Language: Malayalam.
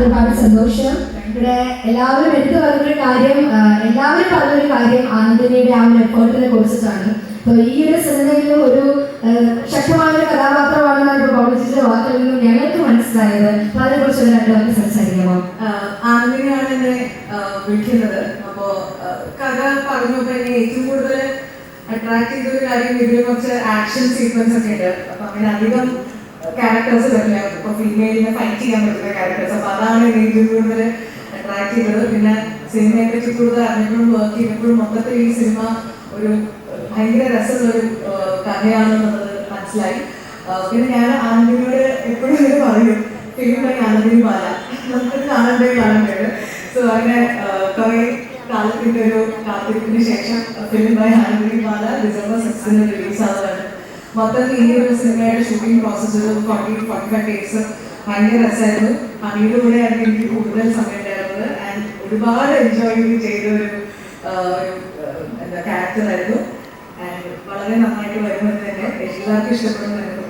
ഒരുപാട് സന്തോഷം. ഇവിടെ എല്ലാവരും എടുത്തു പറഞ്ഞൊരു കാര്യം, ആനന്ദിനിയുടെ ആ ഒരു എഫേർട്ടിനെ കുറിച്ചിട്ടാണ്. അപ്പോൾ ഈ ഒരു സിനിമയിലും ഒരു ശക്തമായൊരു കഥാപാത്രമാണെന്നാണ് ഇപ്പോൾ പബ്ലിസിറ്റിയുടെ വാർത്തകളിൽ നിന്നും ഞങ്ങൾക്ക് മനസ്സിലായത്. അപ്പോൾ അതിനെക്കുറിച്ച് രണ്ടു വാക്ക് സംസാരിക്കാമോ? ആനന്ദിനിയാണ് എന്നെ വിളിക്കുന്നത്. അപ്പോൾ കഥ പറഞ്ഞപ്പോൾ എന്നെ ഏറ്റവും കൂടുതൽ അട്രാക്ട് ചെയ്തൊരു കാര്യം ഇതിൽ കുറച്ച് ആക്ഷൻ സീക്വൻസ് ഒക്കെ ഉണ്ട്. അപ്പം അങ്ങനെ അധികം ക്യാരക്ടേഴ്സ് വരില്ല. ഇപ്പോൾ ഫീമെയിലിനെ ഫൈറ്റ് ചെയ്യാൻ പറ്റുന്ന ക്യാരക്ടേഴ്സ്. അപ്പോൾ അതാണ് എന്നെ ഏറ്റവും കൂടുതൽ അട്രാക്ട് ചെയ്തത്. പിന്നെ സിനിമയെ പറ്റി കൂടുതൽ അറിഞ്ഞപ്പോഴും വർക്ക് ചെയ്തപ്പോഴും മൊത്തത്തിൽ ഈ സിനിമ ഒരു ഭയങ്കര രസമുള്ളൊരു കഥയാണെന്നുള്ളത് മനസ്സിലായി. പിന്നെ ഞാൻ ആനന്ദിനോട് എപ്പോഴും ഇത് പറയും, ഫിലിമായി ആനന്ദിനി ബാല നമുക്ക് കാണേണ്ടത്. സോ അങ്ങനെ കുറേ കാലത്തിൻ്റെ ഒരു കാത്തിരിപ്പിന് ശേഷം ഫിലിമായി ആനന്ദിനി ബാല ഡിസംബർ 6 റിലീസാവുകയാണ്. മൊത്തത്തിൽ ഈ ഒരു സിനിമയുടെ ഷൂട്ടിംഗ് പ്രോസസ്സ് ഒരു 40-45 ഡേയ്സ് ഭയങ്കര രസമായിരുന്നു. ഹണിയുടെ കൂടെയായിരുന്നു എനിക്ക് കൂടുതൽ സമയം ഉണ്ടായിരുന്നത്. ആൻഡ് ഒരുപാട് എൻജോയ് ചെയ്ത ഒരു ക്യാരക്ടറായിരുന്നു. ആൻഡ് വളരെ നന്നായിട്ട് വരുന്നത് തന്നെ എല്ലാവർക്കും ഇഷ്ടപ്പെടുന്നു.